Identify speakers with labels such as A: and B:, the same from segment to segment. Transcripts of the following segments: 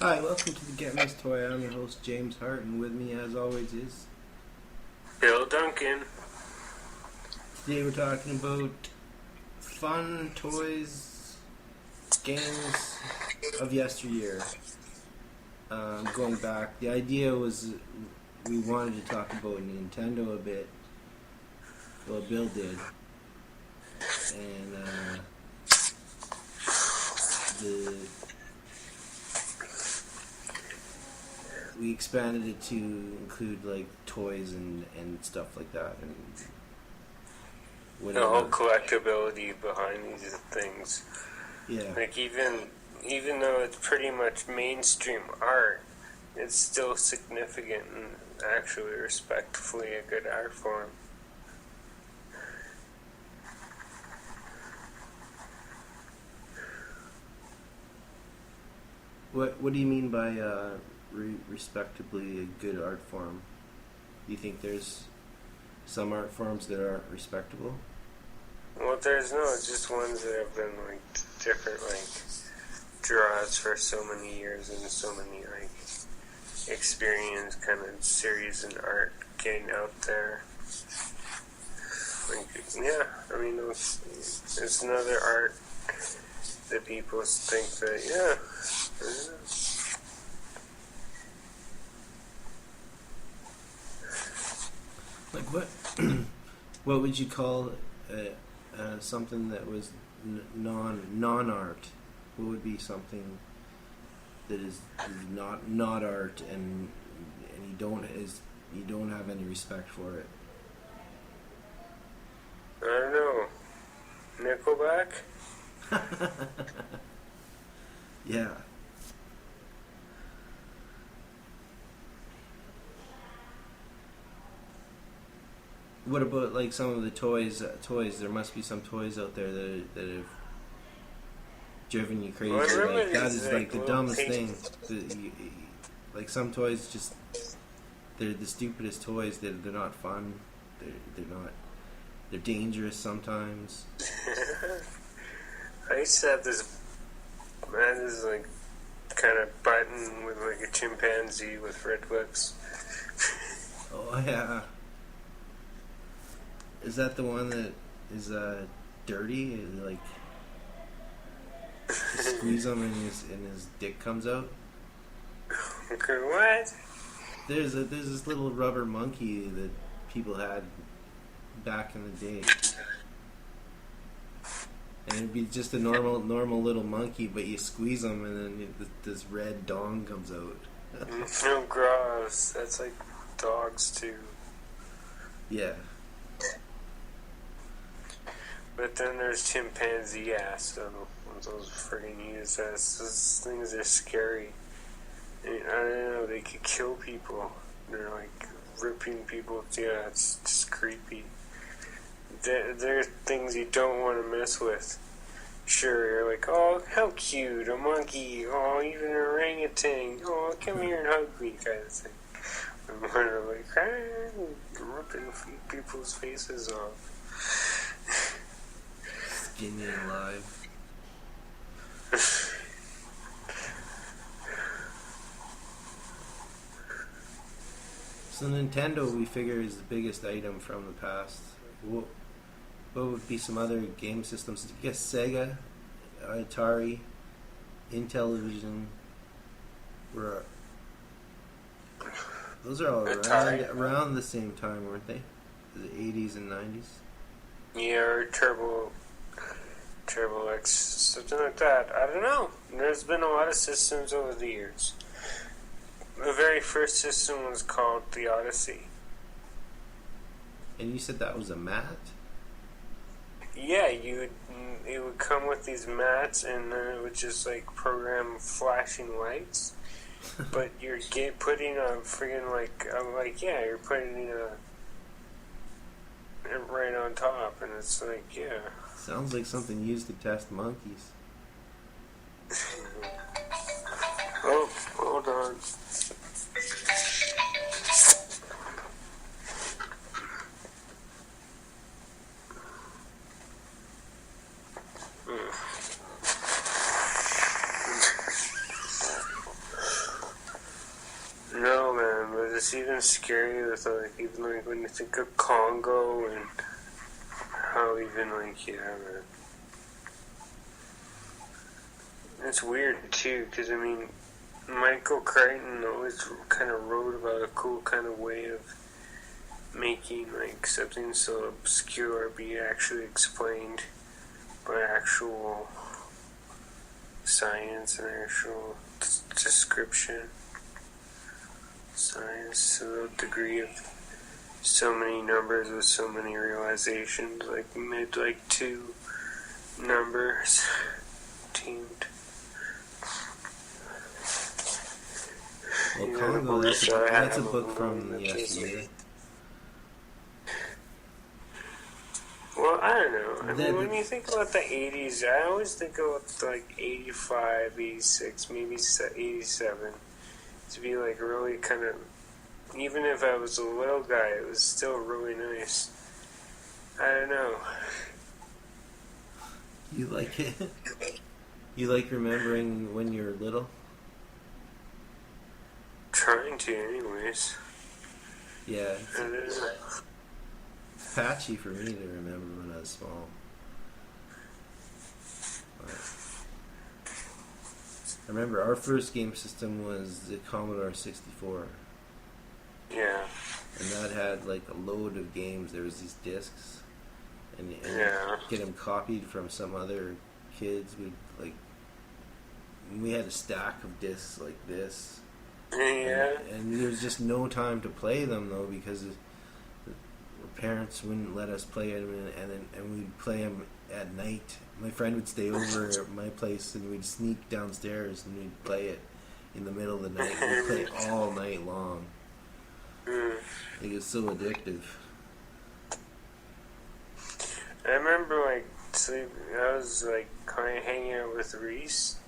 A: Hi, welcome to the Get Miss Toy. I'm your host, James Hart, and with me, as always, is
B: Bill Duncan.
A: Today we're talking about fun toys, games of yesteryear. Going back, the idea was we wanted to talk about Nintendo a bit. Well, Bill did, and we expanded it to include like toys and stuff like that, and
B: the whole collectability behind these things.
A: Yeah.
B: Like even though it's pretty much mainstream art, it's still significant and actually respectfully a good art form.
A: What do you mean by respectably a good art form? Do you think there's some art forms that aren't respectable?
B: Well, there's just ones that have been like different draws for so many years and so many experience kind of series in art getting out there. I mean, it's another art that people think that,
A: Like what? What would you call something that was non-art? What would be something that is not art and you don't have any respect for it?
B: I don't know. Nickelback?
A: Yeah. What about like some of the toys? There must be some toys out there that have driven you crazy.
B: Well,
A: like that is
B: like
A: the dumbest thing. Like some toys just they're the stupidest toys. They're not fun. They're not. They're dangerous sometimes.
B: I used to have this kind of button with like a chimpanzee with red lips.
A: Oh yeah. Is that the one that is dirty? Like you squeeze him and his dick comes out?
B: Okay, what?
A: There's this little rubber monkey that people had back in the day, and it'd be just a normal little monkey, but you squeeze him and then this red dong comes out.
B: No, gross. That's like dogs too.
A: Yeah.
B: But then there's chimpanzee ass, so those friggin' use ass. Those things are scary. I don't know, they could kill people. They're like ripping people. Yeah, it's just creepy. There are things you don't want to mess with. Sure, you're like, oh, how cute, a monkey. Oh, even an orangutan. Oh, come here and hug me, kind of thing. And we're like, ripping people's faces off.
A: Skinny alive. So Nintendo, we figure, is the biggest item from the past. What would be some other game systems? I guess Sega, Atari, Intellivision. Those are all around the same time, weren't they? The 80s and 90s.
B: Yeah, or Turbo X, something like that. I don't know. There's been a lot of systems over the years. The very first system was called the Odyssey.
A: And you said that was a mat?
B: Yeah, it would come with these mats, and then it would just like program flashing lights. But you're putting a friggin' you're putting it right on top, and it's like, yeah.
A: Sounds like something used to test monkeys.
B: Oh, hold on. No, man, but it's even scary with, like, even, like, when you think of Congo and how even, like, yeah, man. It's weird, too, because, I mean, Michael Crichton always kind of wrote about a cool kind of way of making, like, something so obscure be actually explained by actual science and actual description. Science to the degree of so many numbers with so many realizations, like made like two numbers teamed.
A: Well, Congo, that's a book from yesteryear.
B: Well, I don't know. I mean, when you think about the 80s, I always think about like 85, 86, maybe 87. To be like really kind of, even if I was a little guy, it was still really nice. I don't know.
A: You like it? You like remembering when you were little?
B: Trying to, anyways.
A: Yeah. It's patchy for me to remember when I was small. I remember our first game system was the Commodore 64.
B: Yeah.
A: And that had like a load of games. There was these discs, and
B: yeah.
A: you get them copied from some other kids. We had a stack of discs like this.
B: Yeah.
A: And there was just no time to play them though, because our parents wouldn't let us play them, and we'd play them at night. My friend would stay over at my place, and we'd sneak downstairs and we'd play it in the middle of the night. We'd play all night long. It was so addictive.
B: I remember I was like kind of hanging out with Reese,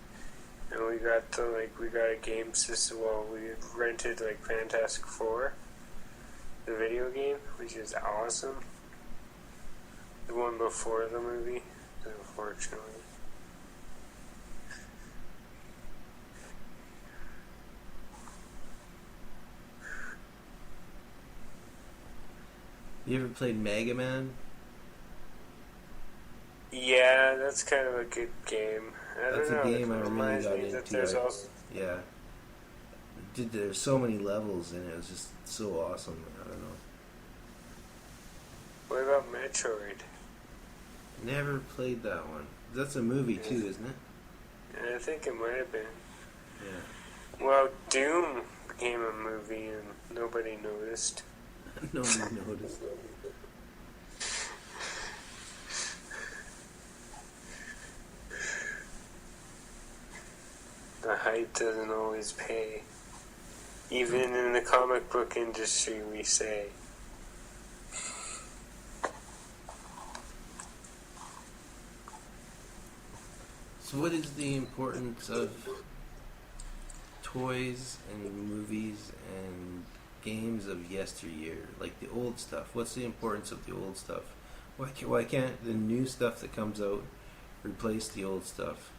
B: and we got a game system. Well, we rented like Fantastic Four, the video game, which is awesome. The one before the movie, unfortunately.
A: You ever played Mega Man?
B: Yeah, that's kind of a good game.
A: That's a game I really got into.
B: Also...
A: Yeah. There's so many levels in it. It was just so awesome. I don't know.
B: What about Metroid?
A: Never played that one. That's a movie too, isn't it?
B: I think it might have been.
A: Yeah.
B: Well, Doom became a movie and nobody noticed.
A: Nobody noticed.
B: The hype doesn't always pay. Even in the comic book industry, we say.
A: So what is the importance of toys and movies and games of yesteryear? Like the old stuff. What's the importance of the old stuff? Why can't the new stuff that comes out replace the old stuff?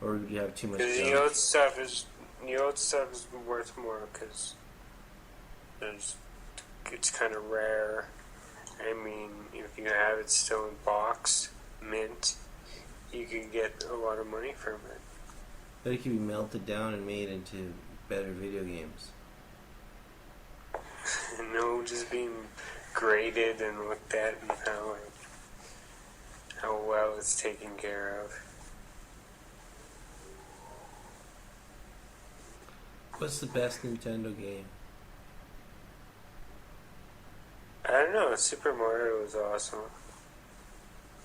A: Or would you have too much?
B: Because the old stuff is worth more because it's kind of rare. I mean, if you have it still in box, mint, you can get a lot of money from it.
A: But it can be melted down and made into better video games.
B: No, just being graded and looked at and how well it's taken care of.
A: What's the best Nintendo game?
B: I don't know, Super Mario was awesome.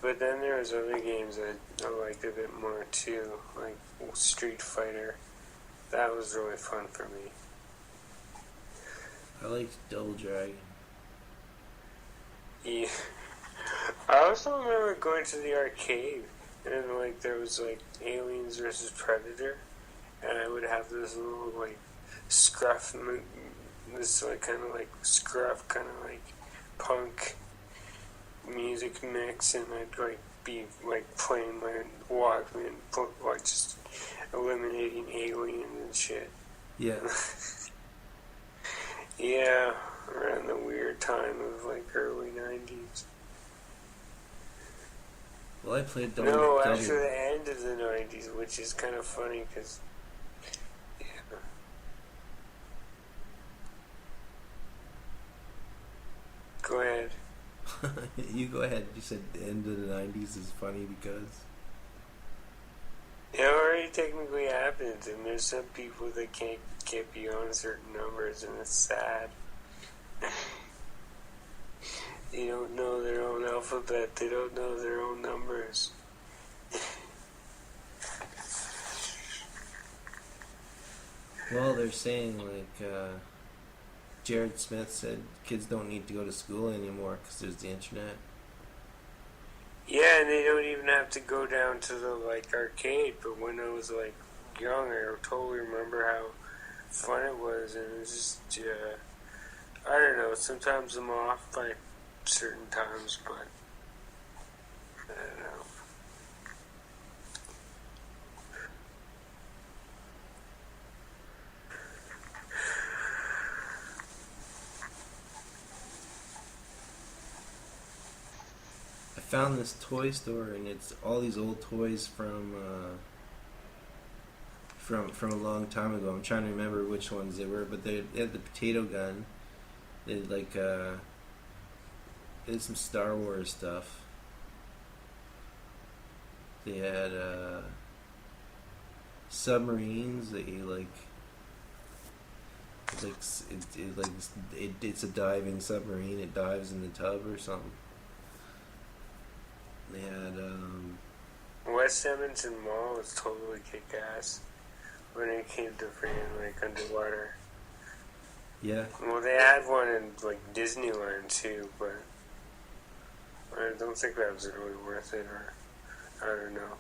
B: But then there was other games that I liked a bit more too, like Street Fighter. That was really fun for me.
A: I liked Double Dragon.
B: Yeah. I also remember going to the arcade, and like there was like Aliens versus Predator, and I would have this little like scruff, this like kind of like scruff, kind of like punk music mix, and I'd like be like playing my Walkman, like just eliminating aliens and shit.
A: Yeah.
B: Yeah, around the weird time of like early 90s.
A: Well, I played
B: No,
A: double.
B: actually the end of the 90s, which is kind of funny because, yeah. Go ahead.
A: You go ahead. You said the end of the 90s is funny because...
B: It already technically happened, and there's some people that can't get beyond certain numbers, and it's sad. They don't know their own alphabet, they don't know their own numbers.
A: Well, they're saying, like, Jared Smith said kids don't need to go to school anymore because there's the internet.
B: Yeah, and they don't even have to go down to the, like, arcade, but when I was, like, young, I totally remember how fun it was, and it was just, I don't know, sometimes I'm off by certain times, but I don't know.
A: I found this toy store, and it's all these old toys from a long time ago. I'm trying to remember which ones they were, but they had the potato gun. They had like they had some Star Wars stuff. They had submarines that you it's a diving submarine. It dives in the tub or something. They had
B: West Edmonton Mall was totally kick-ass when it came to freaking, like, underwater.
A: yeah.
B: Well, they had one in, like, Disneyland, too, but I don't think that was really worth it, or I don't know.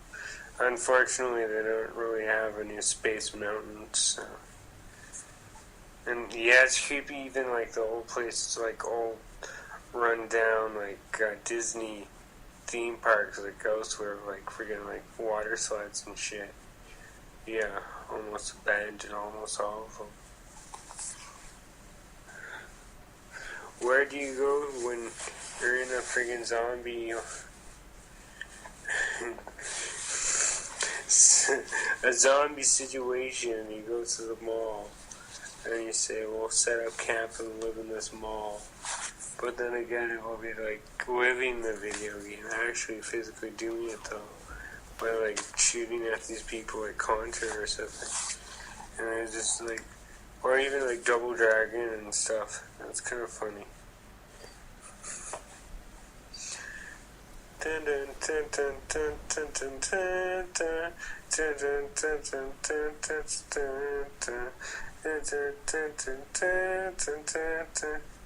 B: Unfortunately, they don't really have any Space Mountains, so. And, yeah, it's creepy, even, like, the old places, like, all run down, like, Disney theme parks like Ghost were like freaking like water slides and shit. Yeah, almost abandoned almost all of them. Where do you go when you're in a friggin' zombie a zombie situation? You go to the mall and you say, we'll set up camp and live in this mall. But then again, it will be like living the video game, actually physically doing it though, by like shooting at these people like Contra or something. And it's just like, or even like Double Dragon and stuff. That's kind of funny.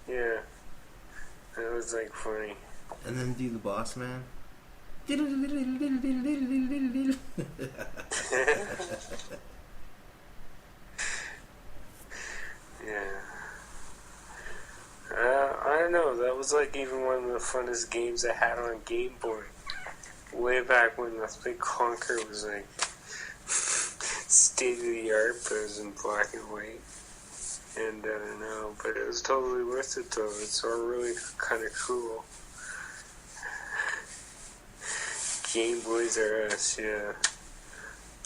B: Yeah. That was like funny.
A: And then do the boss man.
B: Yeah. I don't know. That was like even one of the funnest games I had on Game Boy. Way back when the big Conquer was like state of the art, but it was in black and white. And I don't know, but it was totally worth it though. It's all really kind of cool. Game Boys R Us, yeah.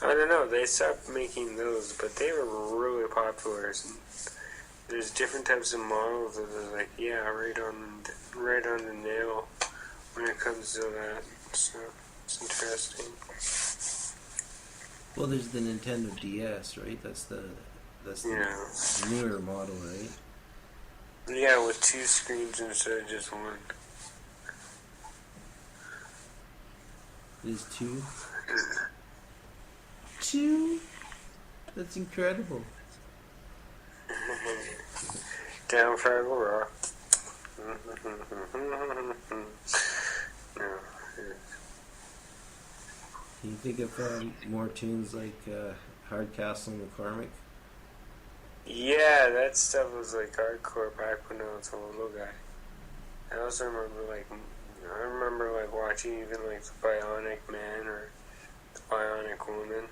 B: I don't know, they stopped making those, but they were really popular. There's different types of models that are like, yeah, right on the nail when it comes to that. So it's interesting.
A: Well, there's the Nintendo DS, right? That's the newer model, right?
B: Yeah, with 2 screens instead of just 1.
A: It is 2? 2? That's incredible.
B: Down Fraggle Rock. No.
A: Can you think of more tunes like Hardcastle and McCormick?
B: Yeah, that stuff was like hardcore back when I was a little guy. I also remember like watching even like the Bionic Man or the Bionic Woman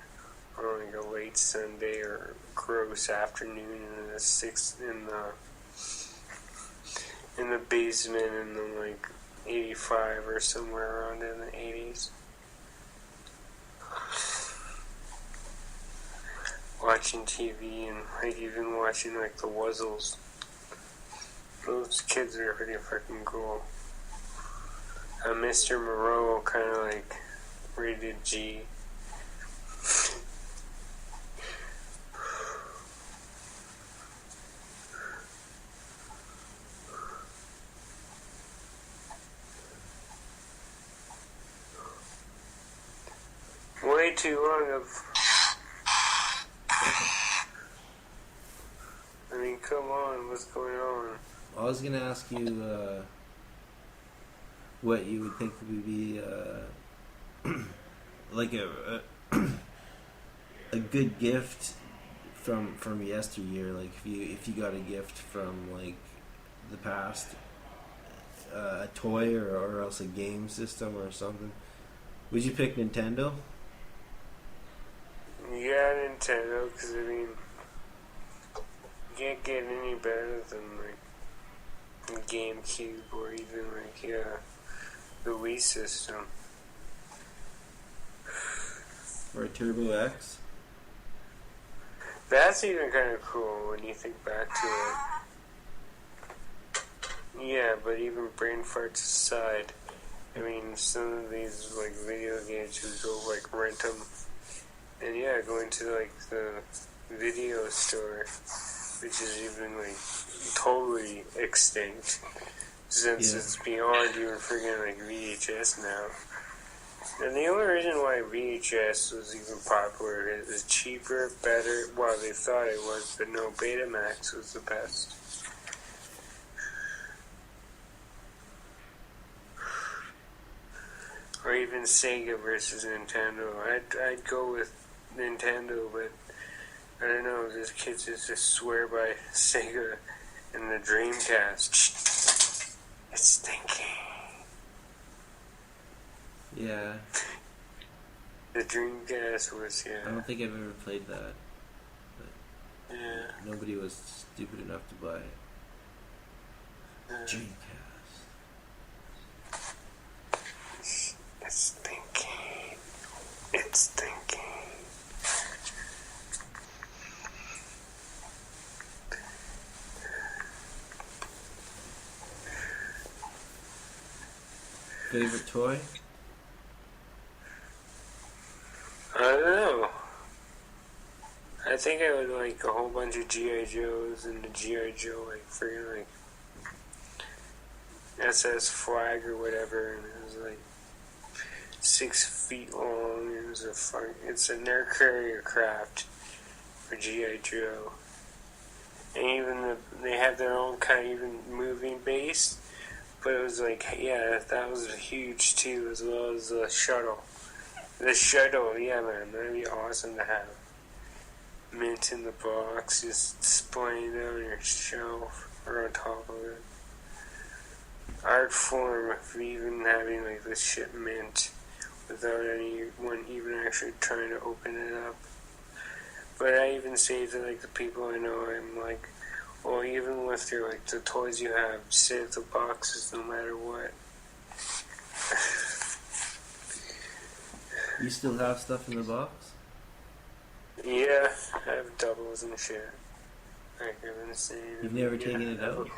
B: on like a late Sunday or gross afternoon in the in the basement in the, like, 85 or somewhere around in the 80s. Watching TV and, like, even watching, like, the Wuzzles. Those kids are pretty freaking cool. Mr. Moreau, kind of like rated G. Way too long of. I mean, come on, what's going on?
A: I was gonna ask you what you would think would be like a good gift from yesteryear. Like if you got a gift from like the past, a toy or else a game system or something. Would you pick Nintendo?
B: Yeah, Nintendo, because I mean, you can't get any better than like GameCube or even like the Wii system.
A: Or a Turbo X?
B: That's even kind of cool when you think back to it. Yeah, but even brain farts aside, I mean, some of these like video games you go like rent them, and yeah, go into like the video store, which is even like totally extinct since it's beyond even freaking like VHS now. And the only reason why VHS was even popular is it was cheaper, better, well they thought it was, but no, Betamax was the best. Or even Sega versus Nintendo. I'd go with Nintendo, but I don't know, these kids just swear by Sega and the Dreamcast. It's stinky.
A: Yeah.
B: The Dreamcast was,
A: I don't think I've ever played that. But
B: yeah.
A: nobody was stupid enough to buy it. Dreamcast.
B: It's stinky. It's stinky.
A: Favorite toy?
B: I don't know. I think I would like a whole bunch of G.I. Joes and the G.I. Joe, like, freaking, like, SS Flag or whatever, and it was, like, 6 feet long, and it was it's an air carrier craft for G.I. Joe. And even they had their own kind of even moving base, but it was like, yeah, that was huge too, as well as the shuttle. The shuttle, yeah, man, that'd be awesome to have. Mint in the box, just displaying it on your shelf or on top of it. Art form of even having like this shit mint without anyone even actually trying to open it up. But I even say to like the people I know, I'm like, well, even with your like the toys you have, save the boxes no matter what.
A: You still have stuff in the box?
B: Yeah, I have doubles and shit. Like I've been saying.
A: You've never taken it out?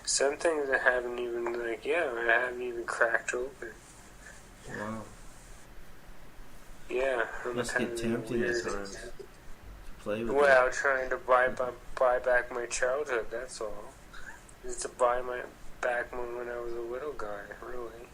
B: Some things I haven't even I haven't even cracked open.
A: Wow.
B: Yeah,
A: Must get tempting at times to play with
B: Well, trying to buy back my childhood, that's all. Just to buy my back when I was a little guy, really.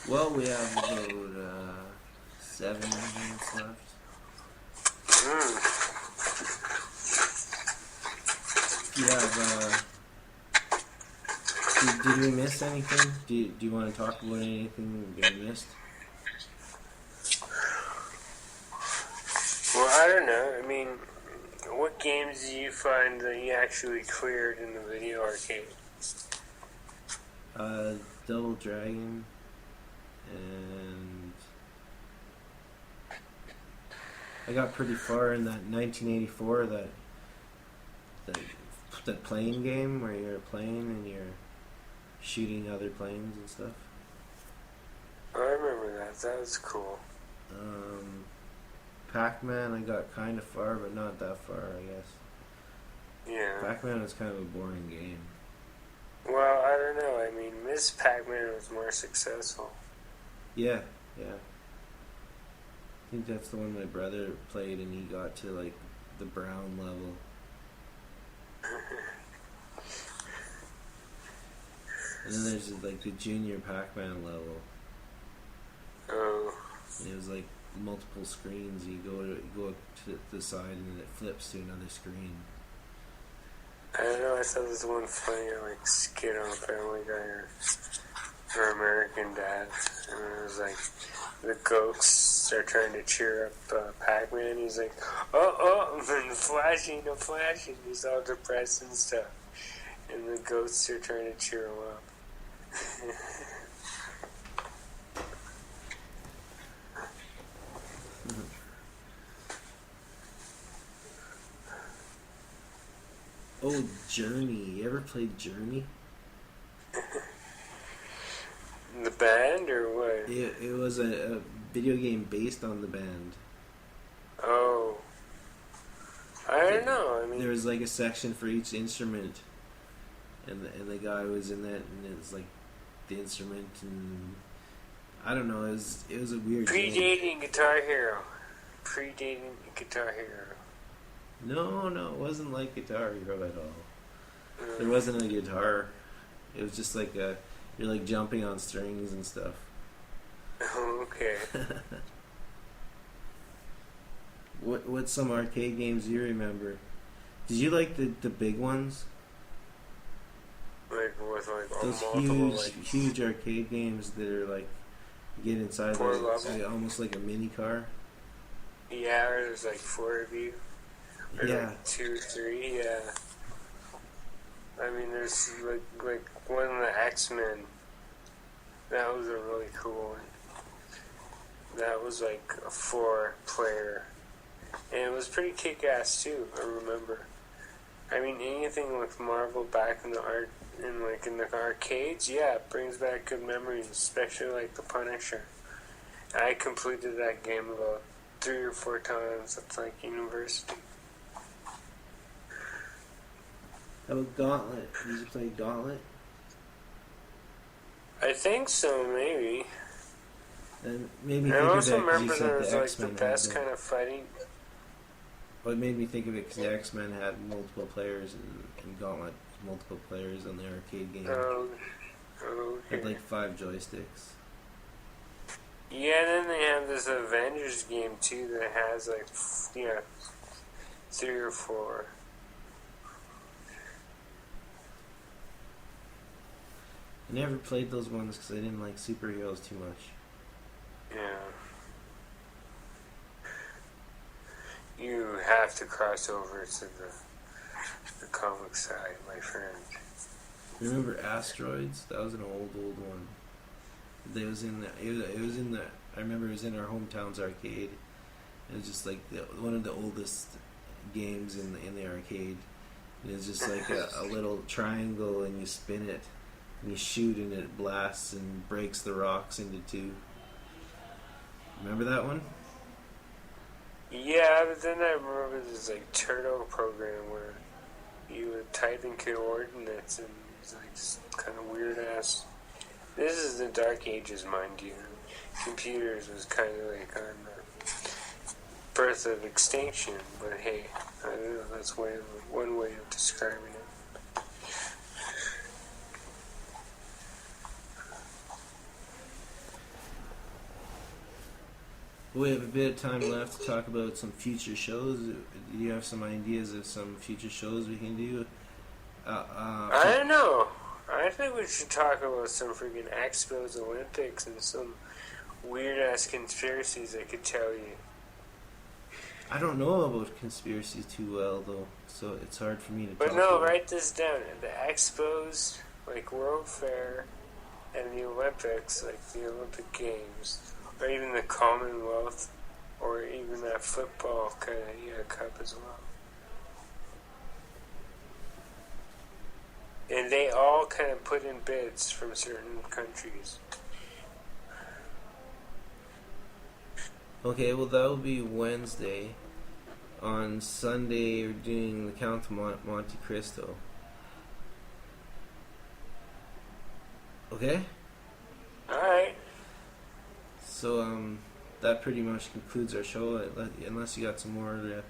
A: Well, we have about 7 minutes left. Do you have, did we miss anything? Do you want to talk about anything we missed?
B: Well, I don't know. I mean, what games do you find that you actually cleared in the video arcade?
A: Double Dragon, and I got pretty far in that 1984 that plane game where you're a plane and you're shooting other planes and stuff.
B: I remember that. That was cool.
A: Pac-Man, I got kind of far, but not that far, I guess.
B: Yeah.
A: Pac-Man was kind of a boring game.
B: Well, I don't know. I mean, Miss Pac-Man was more successful.
A: Yeah. I think that's the one my brother played, and he got to like the brown level. And then there's like the junior Pac-Man level.
B: Oh.
A: And it was like multiple screens. You go to the side, and then it flips to another screen.
B: I don't know. I saw this one funny like skit on Family Guy or American Dad, and it was like the ghosts are trying to cheer up Pac-Man. He's like, oh, and flashing, he's all depressed and stuff, and the ghosts are trying to cheer him up.
A: Oh, Journey. You ever played Journey?
B: The band or what?
A: It was a video game based on the band.
B: Oh. I don't know. I mean,
A: there was like a section for each instrument, and the guy was in that, and it was like the instrument, and I don't know. It was a weird
B: predating
A: game.
B: Guitar Hero. Predating Guitar Hero.
A: No, it wasn't like Guitar Hero at all. There wasn't a guitar. It was just like you're like jumping on strings and stuff.
B: Oh, okay.
A: What's some arcade games you remember? Did you like the big ones?
B: Like with like
A: those
B: multiple
A: huge arcade games that are like you get inside like almost like a mini car.
B: Yeah, or there's like 4 of you. Or
A: yeah.
B: Like 2 or 3, yeah. I mean, there's like one of the X-Men. That was a really cool one. That was like a 4-player. And it was pretty kick-ass too, I remember. I mean, anything with Marvel back in the in the arcades, yeah, it brings back good memories, especially like the Punisher. I completed that game about 3 or 4 times at like university.
A: How about Gauntlet? Did you play Gauntlet?
B: I think so, maybe.
A: And made me
B: I
A: think of
B: also
A: it because
B: remember
A: you
B: there
A: said
B: was
A: the
B: like
A: X-Men
B: the best kind of fighting.
A: Well, it made me think of it because the X-Men had multiple players, and Gauntlet multiple players on the arcade game.
B: Oh, okay.
A: Had like 5 joysticks.
B: Yeah, then they have this Avengers game too that has like 3 or 4.
A: I never played those ones because I didn't like superheroes too much.
B: Yeah. You have to cross over to the comic side, my friend.
A: Remember Asteroids? That was an old one. It was in the. I remember it was in our hometown's arcade. It was just like one of the oldest games in the arcade. It was just like a little triangle, and you spin it, and you shoot, and it blasts and breaks the rocks into 2. Remember that one?
B: Yeah, but then I remember this like turtle program where you would type in coordinates, and it was like just kind of weird ass. This is the dark ages, mind you. Computers was kind of like on the birth of extinction, but hey, I don't know, that's one way of describing it.
A: We have a bit of time left to talk about some future shows. Do you have some ideas of some future shows we can do?
B: I don't know. I think we should talk about some freaking Expos, Olympics, and some weird-ass conspiracies I could tell you.
A: I don't know about conspiracies too well though, so it's hard for me to.
B: But
A: talk
B: no,
A: about.
B: write this down. The Expos, like World Fair, and the Olympics, like the Olympic Games, or even the Commonwealth, or even that football kind of cup as well. And they all kind of put in bids from certain countries.
A: Okay, well that will be Wednesday. On Sunday, we're doing the Count of Monte Cristo. Okay?
B: Alright.
A: So, that pretty much concludes our show, unless you got some more to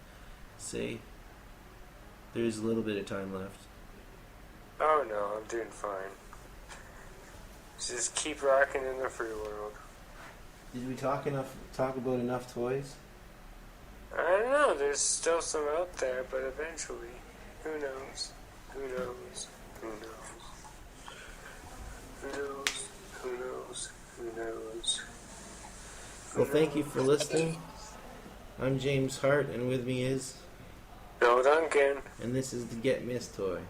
A: say. There's a little bit of time left.
B: Oh no, I'm doing fine. Just keep rocking in the free world.
A: Did we talk about enough toys?
B: I don't know, there's still some out there, but eventually, who knows? Who knows? Who knows? Who knows? Who knows? Who knows?
A: Well, thank you for listening. I'm James Hart, and with me is
B: Bill Duncan.
A: and this is the Get Missed Toy.